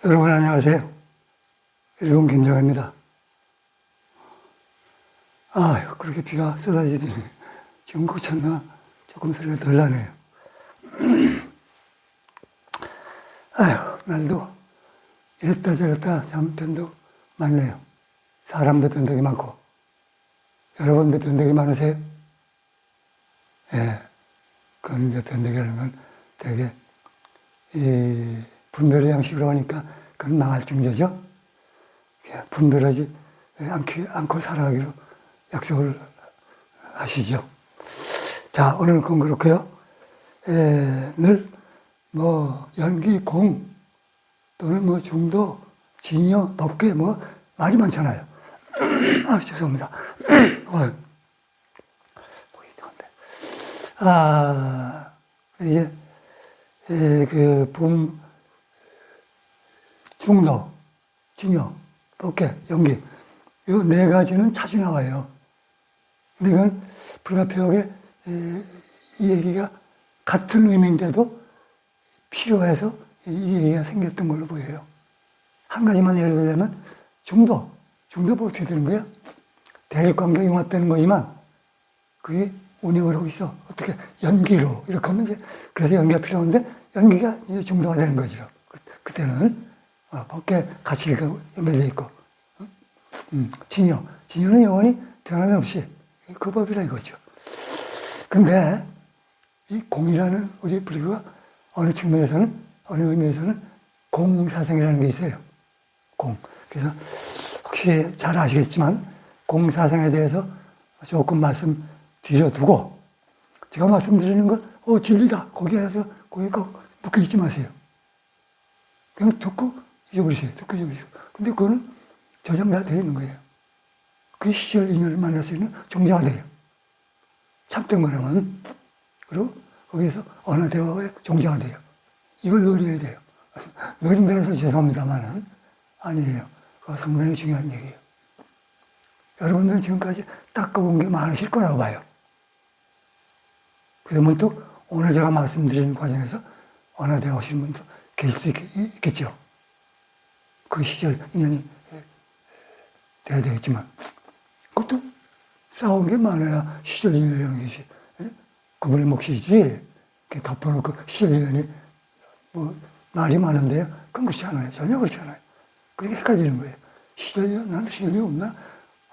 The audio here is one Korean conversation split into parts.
여러분 안녕하세요. 일본 김정혜입니다. 아유, 그렇게 비가 쏟아지더니 지금 고쳤나 조금 소리가 덜 나네요. 아유, 날도 이랬다 저랬다 참 변덕 많네요. 사람도 변덕이 많고. 여러분도 변덕이 많으세요? 예. 그건 이제 변덕이라는 건 되게 분별의 양식으로 하니까 그건 망할 징조죠. 분별하지 않고 살아가기로 약속을 하시죠. 자, 오늘 건 그렇고요. 늘 연기, 공 또는 중도, 진여, 법계 말이 많잖아요. 아, 죄송합니다. 이제 중도, 진여, 법계, 연기 이 네 가지는 자주 나와요. 근데 이건 불가피하게 이 얘기가 같은 의미인데도 필요해서 이 얘기가 생겼던 걸로 보여요. 한 가지만 예를 들자면 중도 뭐 어떻게 되는 거야? 대립관계 융합되는 거지만 그게 운영을 하고 있어. 어떻게? 연기로 이렇게 하면 이제 그래서 연기가 필요한데 연기가 이제 중도가 되는 거죠. 그때는 법계 같이 연결되어 있고 진여는 영원히 변함이 없이 그 법이라 이거죠. 근데 이 공이라는 우리 불교가 어느 의미에서는 공사생이라는 게 있어요. 공. 그래서 혹시 잘 아시겠지만 공사생에 대해서 조금 말씀드려두고 제가 말씀드리는 건 진리다. 거기에서 꼭 묶여 있지 마세요. 그냥 듣고 잊어버리세요. 근데 그거는 저장 다 되어 있는 거예요. 그 시절 인연을 만날 수 있는 종자가 돼요. 참된 거라면. 그리고 거기에서 어느 대화의 종자가 돼요. 이걸 노려야 돼요. 노린다고 해서 죄송합니다만은 아니에요. 그거 상당히 중요한 얘기예요. 여러분들은 지금까지 닦아본 게 많으실 거라고 봐요. 그러면 또 오늘 제가 말씀드리는 과정에서 어느 대화 오신 분도 계실 수 있겠죠. 그 시절 인연이 돼야 되겠지만 그것도 싸운 게 많아야 시절 인연이라는 것이 그분의 몫이지 덮어놓고 시절 인연이 말이 많은데요. 그건 그렇지 않아요. 전혀 그렇지 않아요. 그게 헷갈리는 거예요. 시절 인연, 나는 시절이 없나?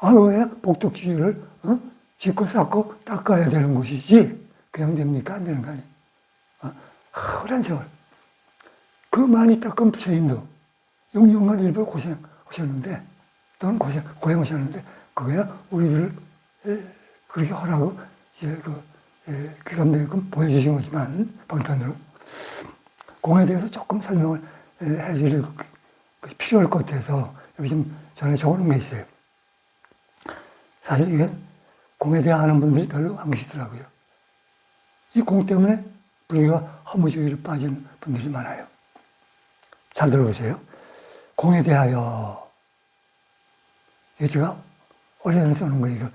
왜 복덕지를 짓고 쌓고 닦아야 되는 것이지 그냥 됩니까? 안 되는 거 아니에요. 오랜 세월 그 많이 닦은 부처님도 6년간 일부 고생하셨는데 또는 고행하셨는데 그거야 우리들을 그렇게 하라고 이제 귀감되게끔 보여주신 거지만 방편으로 공에 대해서 조금 설명을 해드릴 필요할 것 같아서 여기 좀 전에 적어놓은 게 있어요. 사실 이게 공에 대해 아는 분들이 별로 안 계시더라고요. 이 공 때문에 불교가 허무주의로 빠진 분들이 많아요. 잘 들어보세요. 공에 대하여 이게 제가 오래전에 써놓은 거예요.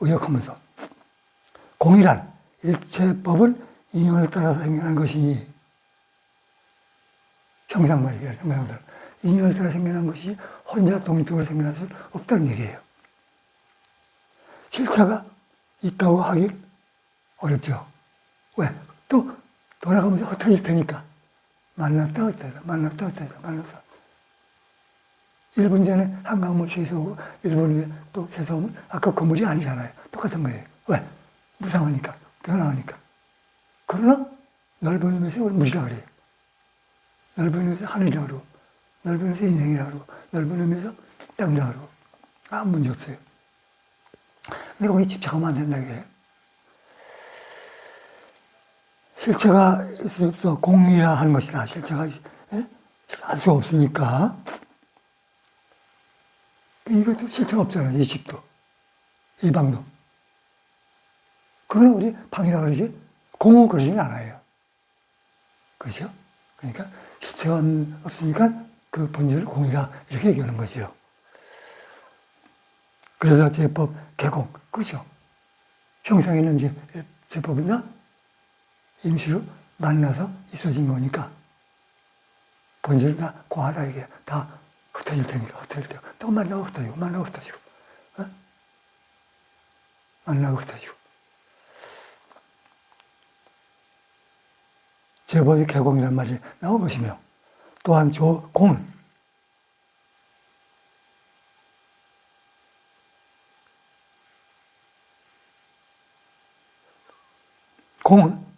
의역하면서 공이란 일체 법은 인연을 따라서 생겨난 것이니 형상말이에요. 형상들 인연을 따라 생겨난 것이 혼자 독립적으로 생겨날 수 없다는 얘기예요. 실체가 있다고 하길 어렵죠. 왜? 또 돌아가면서 흩어질 테니까 만났다 흩어져 1분 전에 한강물 세수하고 1분 후에 또 세수하면 아까 그 물이 아니잖아요. 똑같은 거예요. 왜? 무상하니까, 변화하니까. 그러나 넓은 의미에서 물이라 그래요. 넓은 의미에서 하늘이라 그러고 넓은 의미에서 인생이라 그러고 넓은 의미에서 땅이라 그러고 아무 문제 없어요. 근데 거기 집착하면 안 된다 이게. 실체가 있을 수 없어 공이라 하는 것이다. 실체가 알 수 없으니까. 이것도 실체가 없잖아요. 이 집도. 이 방도. 그러나 우리 방이라 그러지 공은 그러지는 않아요. 그렇죠? 그러니까 실체가 없으니까 그 본질을 공이다 이렇게 얘기하는 거죠. 그래서 제법 개공, 그죠? 형상에는 이제 제법이나 임시로 만나서 있어진 거니까 본질은 다 공하다 이게 다 흩어질 테니까 흩어질 테고 또 만나고 흩어지고 만나고 흩어지고 만나고 흩어지고 제법이 개공이란 말이 나온 것이며 또한 공은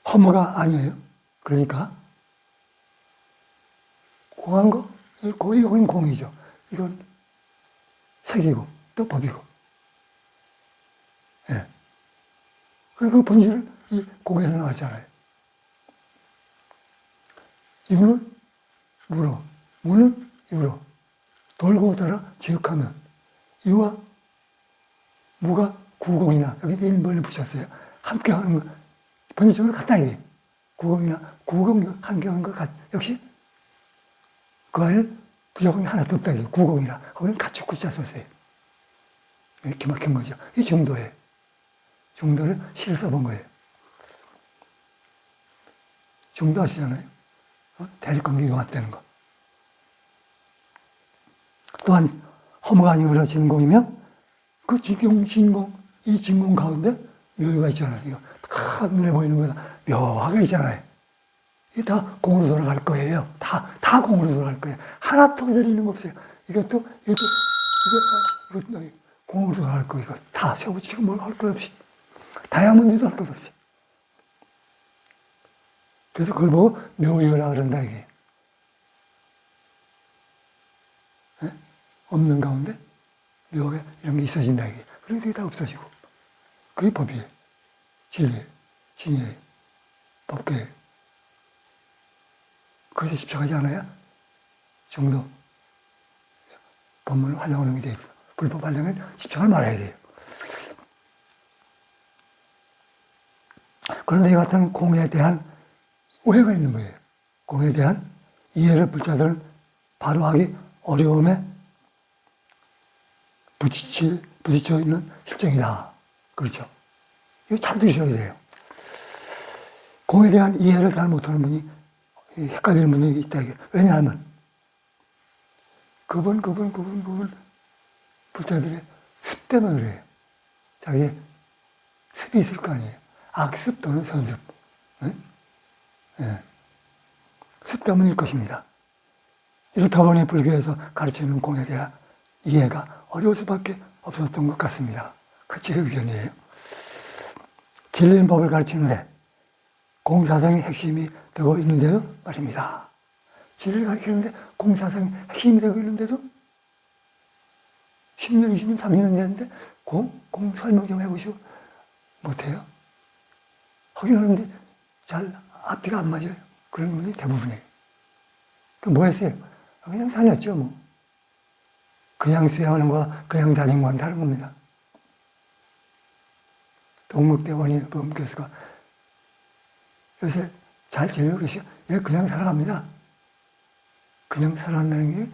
허무가 아니에요. 그러니까 공한 거, 이건 공이죠. 이건 색이고 또 법이고. 예. 그 본질을 이 공에서 나왔잖아요. 유는 무로, 무는 유로. 돌고 돌아 지극하면 유와 무가 구공이나 여기 인번을 붙였어요. 함께 하는 거 본질적으로 같다 이게. 구공이나 구공 함께 하는 것 역시 그 안에 부적응이 하나도 없다 이게. 구공이나 거기는 같이 구자 썼어요. 기막힌 거죠. 이 정도에 중도를 시를 써본 거예요. 중도 아시잖아요. 대립관계 융합되는 거. 또한 허무가 아니므로 진공이며 그 진공, 이 진공 가운데 묘유가 있잖아요. 이거 다 눈에 보이는 거다 묘하게 있잖아요. 이게 다 공으로 돌아갈 거예요. 다 공으로 돌아갈 거예요. 하나 터져있는 거 없어요. 이것도 공으로 돌아갈 거 이거 다 세워붙이고 뭘 할 것 없이 다이아몬드도 할 것 없이. 그래서 그걸 보고 묘유라 그런다 이게. 네? 없는 가운데 묘하게 이런 게 있어진다 이게. 그래서 이게 다 없어지고. 그게 법이에요. 진리예요. 진리예요. 법계예요. 그래서 집착하지 않아야 중도 법문을 활용하는 게 돼요. 불법 활용에 집착을 말아야 돼요. 그런데 이 같은 공에 대한 오해가 있는 거예요. 공에 대한 이해를 불자들은 바로 하기 어려움에 부딪혀 있는 실정이다. 그렇죠. 이거 잘 들으셔야 돼요. 공에 대한 이해를 잘 못하는 분이 헷갈리는 분이 있다. 왜냐하면 그분 불자들의 습 때문에 그래요. 자기의 습이 있을 거 아니에요. 악습 또는 선습. 네? 네. 습 때문일 것입니다. 이렇다 보니 불교에서 가르치는 공에 대한 이해가 어려울 수밖에 없었던 것 같습니다. 그 제 의견이에요. 진리는 법을 가르치는데 공사상의 핵심이 되고 있는데도 말입니다. 진리를 가르치는데 공사상의 핵심이 되고 있는데도 10년, 20년, 30년 됐는데 공 설명 좀 해보시오. 못해요. 하긴 하는데 잘 앞뒤가 안 맞아요. 그런 분이 대부분이에요. 뭐 했어요? 그냥 다녔죠, 뭐. 그냥 수행하는 거와 그냥 다닌 거와는 다른 겁니다. 동묵대원이 법교수가 요새 잘 지내고 계시오? 예, 그냥 살아갑니다. 그냥 살아간다는 게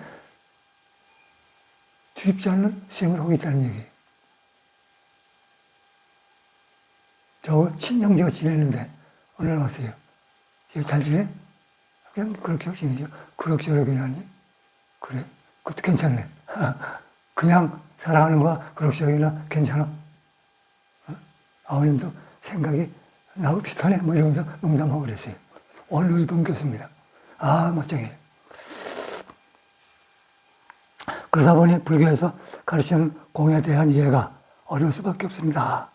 주입지 않는 수행을 하고 있다는 얘기예요. 저 친형제가 지내는데 어느 날 왔어요. 잘 지내? 그냥 그렇게 지내죠. 그럭저럭이나니? 그래, 그것도 괜찮네. 그냥 살아가는 거야 그럭저럭이나 괜찮아? 아버님도 생각이 나하고 비슷하네. 뭐 이러면서 농담하고 그랬어요. 원의본 교수입니다. 아, 멋쟁이. 그러다 보니 불교에서 가르치는 공에 대한 이해가 어려울 수밖에 없습니다.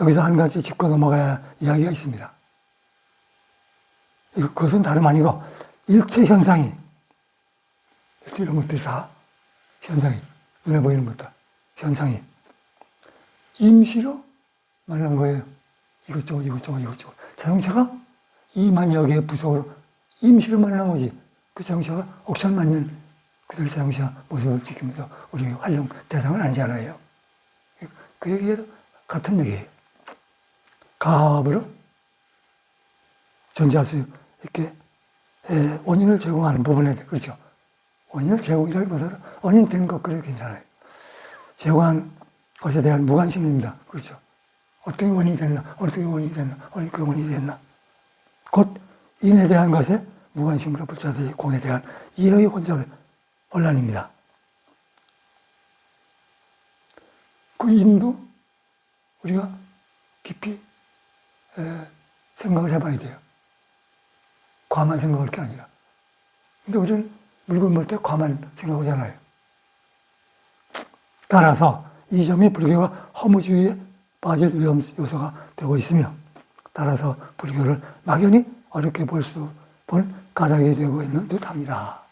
여기서 한 가지 짚고 넘어가야 할 이야기가 있습니다. 그것은 다름 아니고 일체 현상이, 이런 것들이 다 현상이, 눈에 보이는 것도 현상이 임시로 만난 거예요. 이것저것. 자동차가 2만여 개의 부속으로 임시로 만난 거지. 그 자동차가 억천만년 그들 자동차 모습을 지키면서 우리 활용 대상은 아니잖아요. 그 얘기에도 같은 얘기예요. 가압으로 존재할 수 있게 원인을 제공하는 부분에, 그렇죠. 원인을 제공이라기보다도 원인된 것 그래 괜찮아요. 제공한 것에 대한 무관심입니다. 그렇죠. 어떻게 원인이 됐나, 어떻게 원인이 됐나, 어떻게 원인이 됐나. 곧 인에 대한 것에 무관심으로 붙잡혀진 공에 대한 이러의 혼잡의 혼란입니다. 그 인도 우리가 깊이 생각을 해봐야 돼요. 과만 생각할 게 아니라. 근데 우리는 물건 볼 때 과만 생각하잖아요. 따라서 이 점이 불교가 허무주의에 빠질 위험 요소가 되고 있으며, 따라서 불교를 막연히 어렵게 본 까닭이 되고 있는 듯합니다.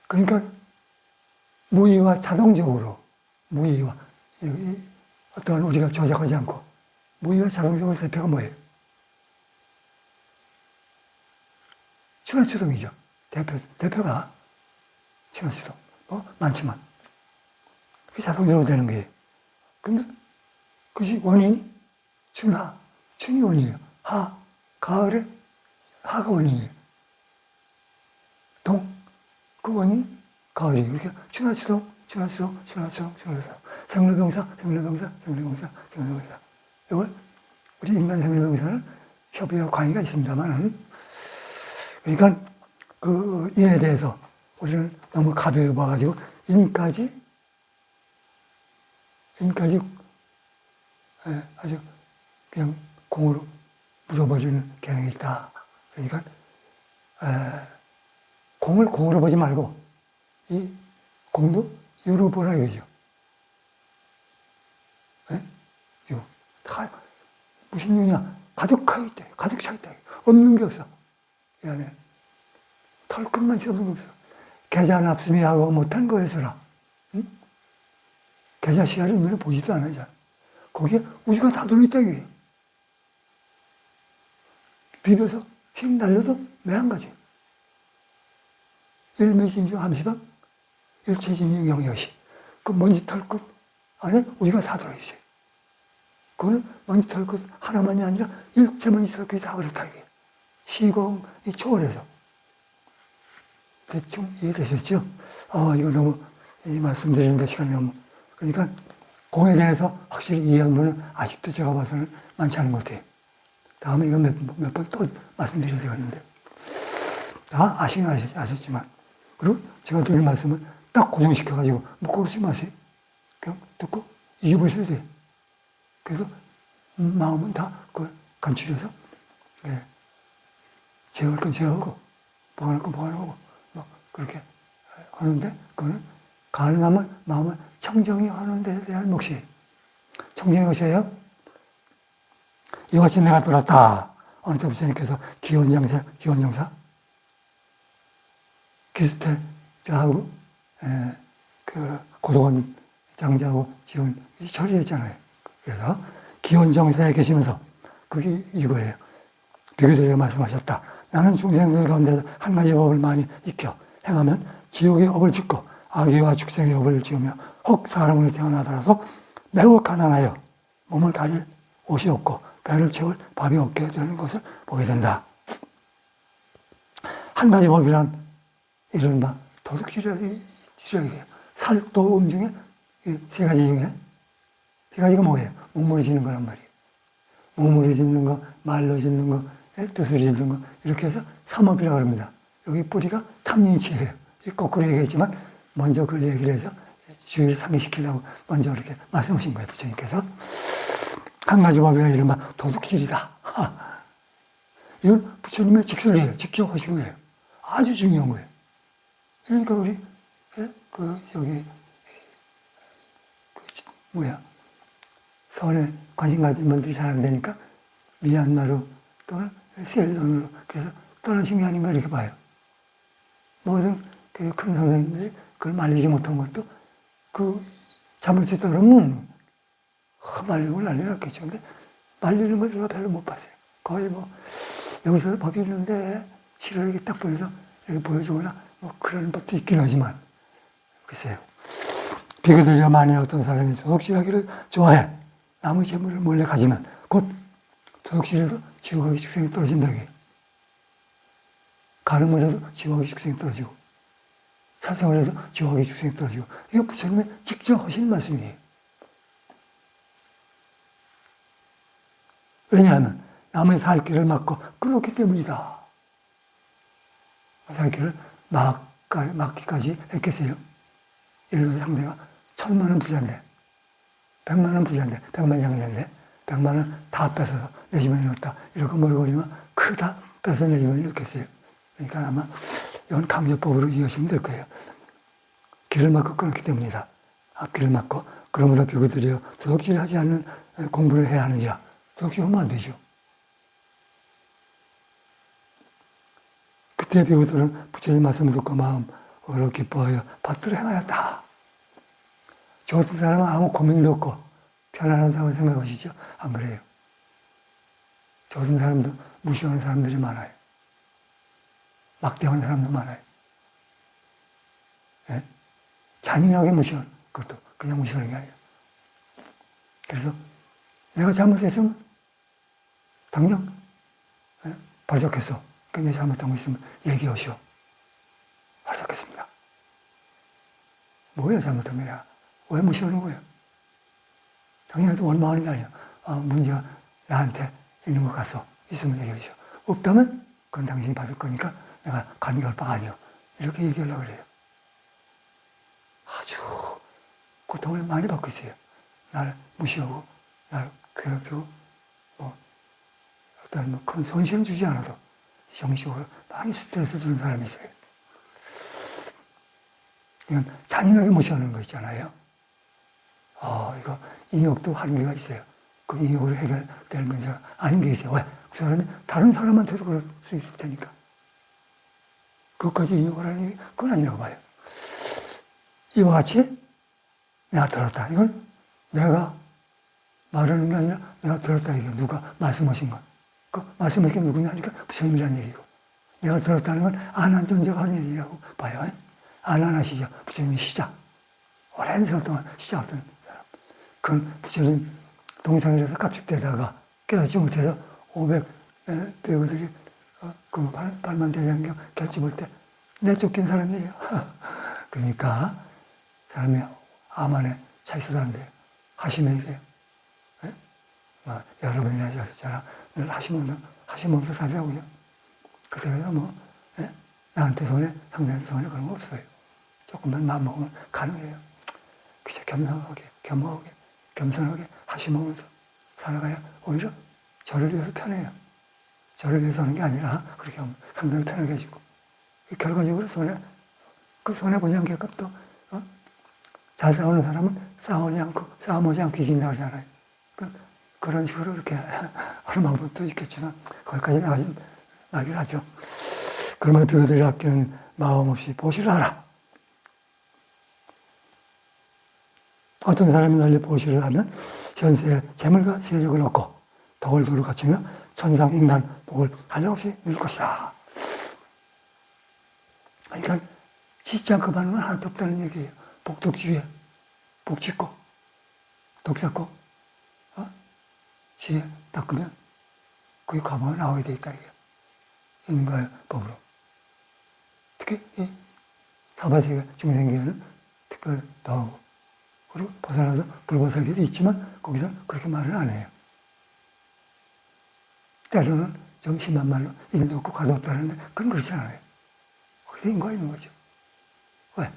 그러니까 무의와 자동적으로, 무의와 어떠한 우리가 조작하지 않고 무의와 자동적으로 대표가 뭐예요? 춘화추동이죠. 대표가 춘화추동. 많지만 그게 자동적으로 되는 거예요. 근데 그것이 원인이 춘이 원인이에요. 가을에 하가 원인이에요. 그 원인이 가을이에요. 이렇게 춘화추동. 생로병사. 이걸 우리 인간 생로병사는 협의와 강의가 있습니다만, 그러니까 그 인에 대해서 우리는 너무 가벼워 봐가지고 인까지 아주 그냥 공으로 묻어버리는 경향이 있다. 그러니까 공을 공으로 보지 말고 이 공도 유로 보라 이거죠. 유. 무슨 유냐? 가득 차있대. 가득 차있다. 없는 게 없어. 이 안에 털끝만 있어 없는 게 없어. 계자 납습이 하고 못한 거에서라. 응? 계자 씨알이 눈에 보지도 않아요. 거기에 우주가 다 들어있다 이게. 비벼서 휙 날려도 매한 거지. 일매진중 함시방 일체진중 영여시. 그 먼지 털끝 안에 우주가 다 들어있어요. 그거는 먼지 털끝 하나만이 아니라 일체 먼지 털끝이 다 그렇다 이게. 시공이 초월해서. 대충 이해되셨죠? 이거 너무 말씀드리는데 시간이 너무. 그러니까 공에 대해서 확실히 이해한 분은 아직도 제가 봐서는 많지 않은 것 같아요. 다음에 이거 몇 번 또 말씀드려야 되겠는데. 다 아셨지만. 그리고 제가 드릴 말씀을 딱 고정시켜가지고 묻고 그러지 마세요. 그냥 듣고 잊어버리셔도 돼요. 그래서 마음은 다 그걸 간추려서 제어할 건 제어하고 보관할 건 보관하고 뭐 그렇게 하는데, 그거는 가능하면 마음을 청정히 하는 데 대한 몫이에요. 청정히 하셔요. 이것이 내가 들었다. 어느 때 부처님께서 기원정사 기스테자하고 그 고도원 장자하고 지원 처리했잖아요. 그래서 기원정사에 계시면서 그게 이거예요. 비교들에게 말씀하셨다. 나는 중생들 가운데서 한 가지 법을 많이 익혀 행하면 지옥의 업을 짓고 악의와 축생의 업을 지으며 혹 사람으로 태어나더라도 매우 가난하여 몸을 가릴 옷이 없고 배를 채울 밥이 없게 되는 것을 보게 된다. 한 가지 법이란 이른바 도둑질이에요. 살도음 중에 세 가지 중에 세 가지가 뭐예요? 몸으로 짓는 거란 말이에요. 몸으로 짓는 거, 말로 짓는 거, 뜻으로 짓는 거, 이렇게 해서 삼업이라고 합니다. 여기 뿌리가 탐진치예요. 거꾸로 얘기했지만 먼저 그 얘기를 해서 주의를 상기시키려고 먼저 이렇게 말씀하신 거예요. 부처님께서. 한 가지 법이라 이른바 도둑질이다. 이건 부처님의 직설이에요. 직접 하신 거예요. 아주 중요한 거예요. 그러니까 우리 서울에 관심 가진 분들이 잘 안 되니까 미얀마로 또는 세일런으로 그래서 떠나신 게 아닌가 이렇게 봐요. 모든 그 큰 선생님들이 그걸 말리지 못한 것도 그 잘못이 떠오르면 말리고 난리 났겠죠. 근데 말리는 걸 제가 별로 못 봤어요. 거의 여기서 법이 있는데 실효력이 딱 보여서 이렇게 보여주거나 그런 법도 있긴 하지만, 글쎄요. 비교들려 만일 어떤 사람이 도둑질하기를 좋아해 남의 재물을 몰래 가지면 곧 도둑질해서 지옥의 축생에 떨어진다고 해요. 가늠을 해서 지옥의 축생이 떨어지고, 사생을 해서 지옥의 축생이 떨어지고, 이거 부처님이 직접 하신 말씀이에요. 왜냐하면 남의 살 길을 막고 끊었기 때문이다. 살 길을 막기까지 했겠어요? 예를 들어서 상대가 1000만 원 부자인데, 100만 원 부자인데, 100만 장자인데, 100만 원 다 뺏어서 내 집에 넣었다. 이렇게 머리거리면 그 다 뺏어 내 집에 넣겠어요. 그러니까 아마 이건 강제법으로 이해하시면 될 거예요. 길을 막고 끊었기 때문이다. 앞길을 막고, 그러므로 비구들이여 도둑질하지 않는 공부를 해야 하느니라. 도둑질하면 안 되죠. 그때 비구들은 부처님 말씀을 듣고 마음으로 기뻐하여 받들어 행하였다. 저 같은 사람은 아무 고민도 없고 편안하다고 생각하시죠? 안 그래요. 저 같은 사람도 무시하는 사람들이 많아요. 막대하는 사람도 많아요. 네? 잔인하게 무시하는 것도 그냥 무시하는 게 아니라. 그래서 내가 잘못했으면 당장 발작해서 내가 잘못한 거 있으면 얘기하시오. 발작했습니다. 뭐야 잘못한 거야? 왜 무시하는 거야? 당연히 원망하는 게 아니야. 문제가 나한테 있는 것 같소. 있으면 얘기하시오. 없다면 그건 당신이 받을 거니까 내가 감기할 바 아니오. 이렇게 얘기하려고 그래요. 아주 고통을 많이 받고 있어요. 날 무시하고, 날 괴롭히고, 어떤 큰 손실은 주지 않아도 정신적으로 많이 스트레스 주는 사람이 있어요. 이건 잔인하게 무시하는 거 있잖아요. 이거 인욕도 한계가 있어요. 그 인욕으로 해결될 문제가 아닌 게 있어요. 왜? 그 사람이 다른 사람한테도 그럴 수 있을 테니까. 그것까지 인욕을 하는 게 그건 아니라고 봐요. 이와 같이 내가 들었다. 이건 내가 말하는 게 아니라 내가 들었다. 이게 누가 말씀하신 것. 그 말씀하신 게 누구냐 하니까 부처님이라는 얘기고. 내가 들었다는 건 안한 존재가 한 얘기라고 봐요. 안한하시죠. 부처님이 시작. 오랜 시간 동안 시작했던 사람. 그건 부처님 동상이라서 깝죽대다가 깨닫지 못해서 500 배우들이 그 발만대장경 결집할 때 내쫓긴 사람이에요. 그러니까 사람이 암 안에 차 있어도 안 돼요. 하시면 돼요. 여러분이나 저나 늘 하시면서 살자고요. 그래서 나한테 손해, 상대한테 손해 그런 거 없어요. 조금만 마음 먹으면 가능해요. 그저 겸허하게, 겸손하게 하시면서 살아가야 오히려 저를 위해서 편해요. 저를 위해서 하는 게 아니라 그렇게 하면 상대를 편하게 해주고. 결과적으로 그 손해보지 않게끔 또, 잘 싸우는 사람은 싸움하지 않고 이긴다고 하잖아요. 그런 식으로 이렇게 하는 방법도 있겠지만, 거기까지 나가긴 하죠. 그러면 비구들이 아끼는 마음 없이 보시를 하라. 어떤 사람이 널리 보시를 하면 현세에 재물과 세력을 얻고 덕을 도를 갖추며 천상 인간 복을 한량없이 누릴 것이다. 그러니까 짓지 않고 받는 건 하나도 없다는 얘기예요. 복덕지위에 복 짓고 덕 쌓고 지혜 닦으면 그게 과거가 나오게 돼 있다 이게 인과의 법으로. 특히 이 사바세계 중생계에는 특별 덕하고 그리고 벗어나서 불보살계도 있지만 거기서 그렇게 말을 안 해요. 때로는 좀 심한 말로 일도 없고 과도 없다는데 그건 그렇지 않아요. 거기서 인과가 있는 거죠. 왜?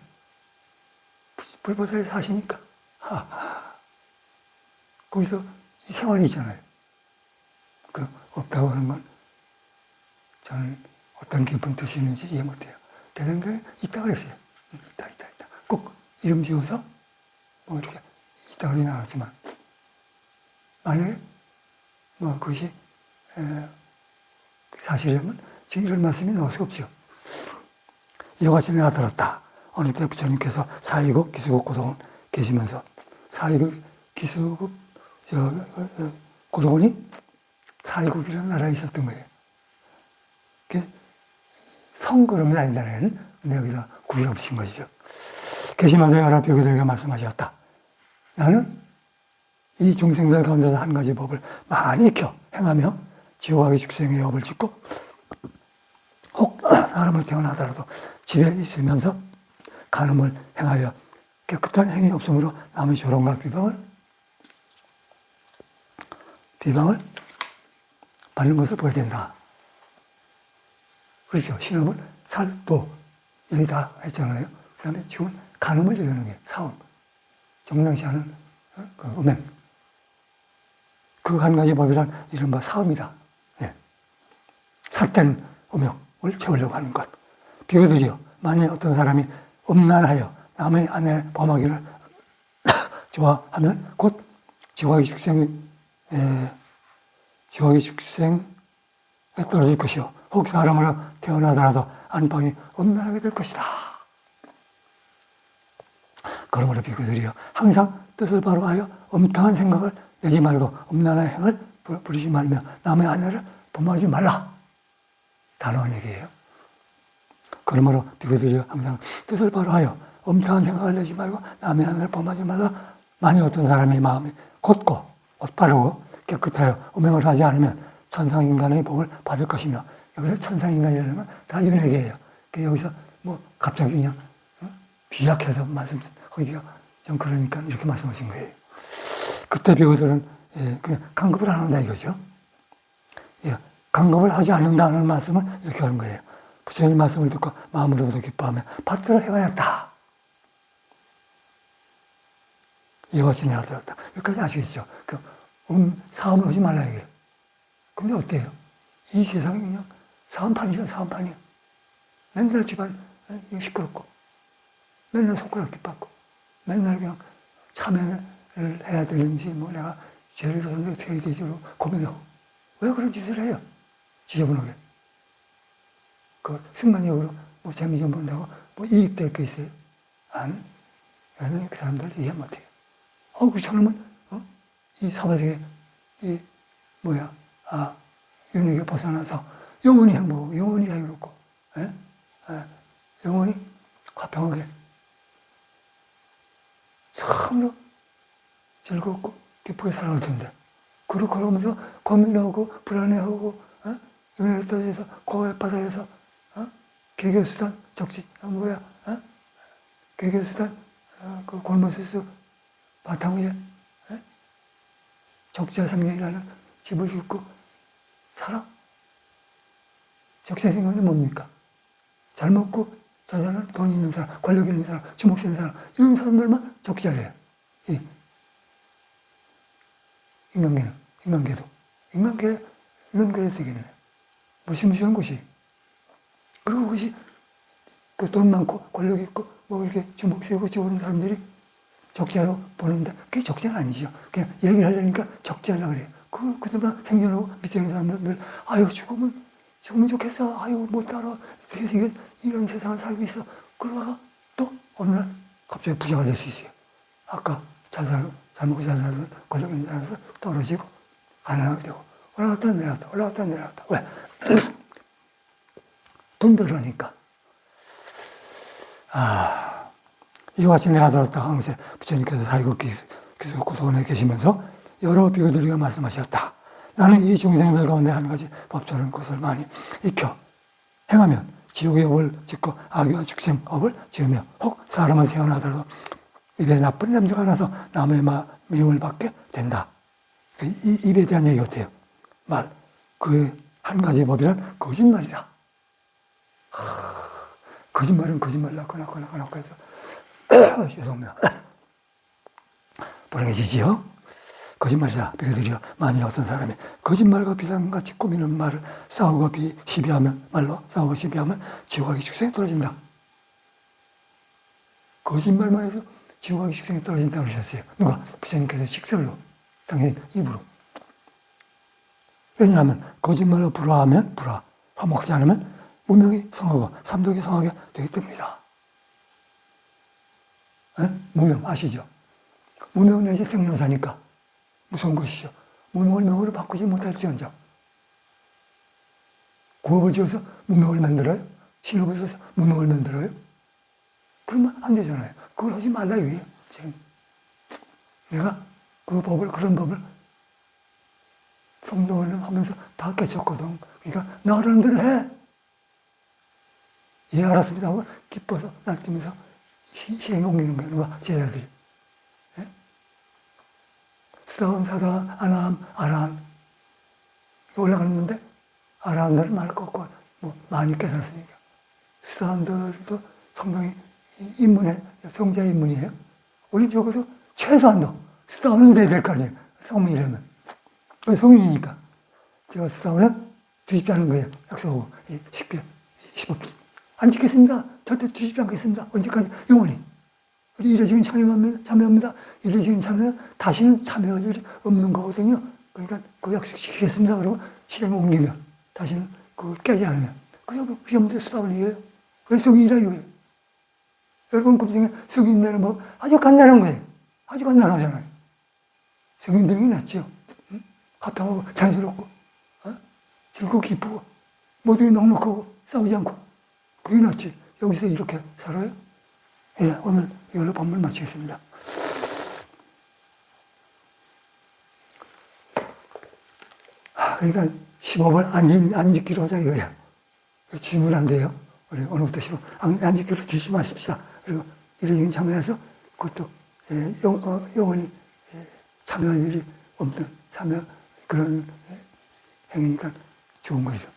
불보살이 사시니까. 거기서 생활이 있잖아요. 그 없다고 하는 건 저는 어떤 깊은 뜻이 있는지 이해 못해요. 대장경에 있다고 그랬어요. 있다. 꼭 이름 지어서 이렇게 있다고 나왔지만 만약에 그것이 사실이라면 지금 이런 말씀이 나올 수가 없죠. 이와 같이 내가 들었다. 어느 때 부처님께서 사이국, 기수국, 고도원 계시면서 사이국, 기수국, 고도원이 사이국이라는 나라에 있었던 거예요. 성그름이 아니다는 근데 여기다 구이를 붙인 것이죠. 계시면서 여러 비구들에게 말씀하셨다. 나는 이 중생들 가운데서 한 가지 법을 많이 익혀 행하며 지옥하기 축생의 업을 짓고 혹 사람을 태어나더라도 집에 있으면서 간음을 행하여 깨끗한 행위 없으므로 남의 조롱과 비방을 받는 것을 보여야 된다. 그렇죠. 신업은 살도 여기 다 했잖아요. 그 다음에 지금 간음을 얘기하는 게 사음. 정당치 않은 그 음행. 그 한 가지 법이란 이른바 사음이다. 예. 삭된 음욕을 채우려고 하는 것. 비교들이요. 만약 어떤 사람이 음란하여 남의 아내 범하기를 좋아하면 곧 지옥의 축생에 떨어질 것이요. 혹 사람으로 태어나더라도 안방이 음란하게 될 것이다. 그러므로 비교들이요. 항상 뜻을 바로 하여 엄탕한 생각을 내지 말고 음란한 행을 부리지 말며 남의 아내를 범하지 말라. 단호한 얘기예요. 그러므로 비교들이요. 항상 뜻을 바로 하여 엄탕한 생각을 내지 말고 남의 아내를 범하지 말라. 만약 어떤 사람의 마음이 곧고 옷 바르고 깨끗하여 음행을 하지 않으면 천상인간의 복을 받을 것이며, 여기서 천상인간이라는 건 다 윤회계예요. 여기서 뭐 갑자기 그냥 비약해서 말씀하기가 좀 그러니까 이렇게 말씀하신 거예요. 그때 비교들은 그냥 강급을 안 한다 이거죠. 예, 강급을 하지 않는다는 말씀을 이렇게 하는 거예요. 부처님 말씀을 듣고 마음으로부터 기뻐하며 받들어 해봐야겠다. 이와 같이 내가 들었다. 여기까지 아시겠죠? 사음을 하지 말라 이게. 근데 어때요? 이 세상이 그냥 사음판이죠, 사음판이야. 맨날 집안 시끄럽고, 맨날 손가락 깃받고, 맨날 그냥 참회를 해야 되는지, 뭐 내가 죄를 졌는데 어떻게 해야 되지? 고민하고. 왜 그런 짓을 해요? 지저분하게. 그 순간적으로 뭐 재미 좀 본다고 뭐 이익될 게 있어요? 그 사람들 이해 못해요. 그 저놈은, 이 사바세계, 윤회계 벗어나서 영원히 행복, 영원히 자유롭고, 영원히 화평하게, 참으로 즐겁고 기쁘게 살아갈 텐데, 그러고 그러면서 고민하고 불안해하고, 윤회에 떨어져서 고해바다에서, 개교수단 적지, 개교수단, 그 골모스스 바탕 위에, 적자생명이라는 집을 짓고 살아? 적자생명은 뭡니까? 잘 먹고 잘 사는 돈 있는 사람, 권력 있는 사람, 주목 있는 사람, 이런 사람들만 적자예요. 인간계도. 인간계는 그래서 되겠네. 무시무시한 곳이. 그리고 그것이 그 돈 많고 권력 있고 뭐 이렇게 주목 세우고 지오는 사람들이 적자로 보는데 그게 적자는 아니죠. 그냥 얘기를 하려니까 적자라고 그래요. 그들만 생존하고 밑에 있는 사람들 아유 죽으면 좋겠어. 아유 못 따라 이런 세상을 살고 있어. 그러다가 또 어느 날 갑자기 부자가 될 수 있어요. 아까 잘 먹고 잘 살던 권력 있는 사람에서 떨어지고 가난하게 되고 올라갔다 내려갔다. 왜? 돈 벌으니까. 이와 같이 내가 들었다 항세 부처님께서 사이국기 고소원에 계시면서 여러 비교들과 말씀하셨다. 나는 이 중생들 가운데 한 가지 법조는 것을 많이 익혀 행하면 지옥의 업을 짓고 악의와 축생업을 지으며 혹 사람은 태어나더라도 입에 나쁜 냄새가 나서 남의 미움을 받게 된다. 입에 대한 얘기 같아요. 그 한 가지 법이란 거짓말이다. 거짓말은 거짓말 낳고 해서 죄송합니다. 불행해지지요? 거짓말이다. 비교들이요. 만약 어떤 사람이 거짓말과 비상같이 꾸미는 말을 싸우고 시비하면 지옥의 축생에 떨어진다. 거짓말만 해서 지옥의 축생에 떨어진다고 그러셨어요. 누가? 부처님께서 식설로, 당연히 입으로. 왜냐하면 거짓말로 불화하면 화목하지 않으면 무명이 성하고 삼독이 성하게 되기 때문이다. 무명 아시죠? 무명 내지 생로사니까 무서운 것이죠. 무명을 명으로 바꾸지 못할지언정. 구업을 지어서 무명을 만들어요? 신업을 지어서 무명을 만들어요? 그러면 안 되잖아요. 그걸 하지 말라 이거예요. 지금 내가 그런 법을 성도원을 하면서 다 깨쳤거든. 그러니까 나라는 대로 해. 예, 알았습니다 하고 기뻐서 날뛰면서 시행에 옮기는 거예요. 누가? 제자들이. 예? 수다원, 사다원, 아나함, 아라함. 올라가는데 아라함들은 말할 것 없고 뭐 많이 깨달았으니까. 수다원들도 상당히 인문에 성자 인문이에요. 우리 적어도 최소한도 수다원은 돼야 될 거 아니에요. 성민이라면. 성인이니까. 제가 수다원을 뒤집지 않는 거예요. 약속하고. 쉽게. 10업. 안 지켰습니다. 절대 뒤집지 않겠습니다. 언제까지? 영원히. 우리 이례적인 참여합니다. 이례적인 참여는 다시는 참여할 일이 없는 거거든요. 그러니까 그 약속 지키겠습니다. 그러고 실행에 옮기면 다시는 그걸 깨지 않으면. 그게 전부 수다원이에요. 그게 성인이라 이거예요. 여러분 금생에 성인들은 뭐 아주 간단한 거예요. 아주 간단하잖아요. 성인들이 낫죠. 응? 화평하고 자연스럽고 즐겁고 기쁘고 모두 넉넉하고 싸우지 않고 그게 낫지. 여기서 이렇게 살아요? 예, 오늘 이걸로 본문 마치겠습니다. 그러니까 10업을 안 지키러 하자 이거야. 질문 안 돼요. 우리 오늘부터 10업 안 지키러 드시지 마십시다. 그리고 이런 참여해서 그것도 영원히 참여할 일이 없는 참여 그런 행위니까 좋은 거죠.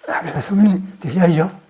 그래서 성인이 되셔야죠.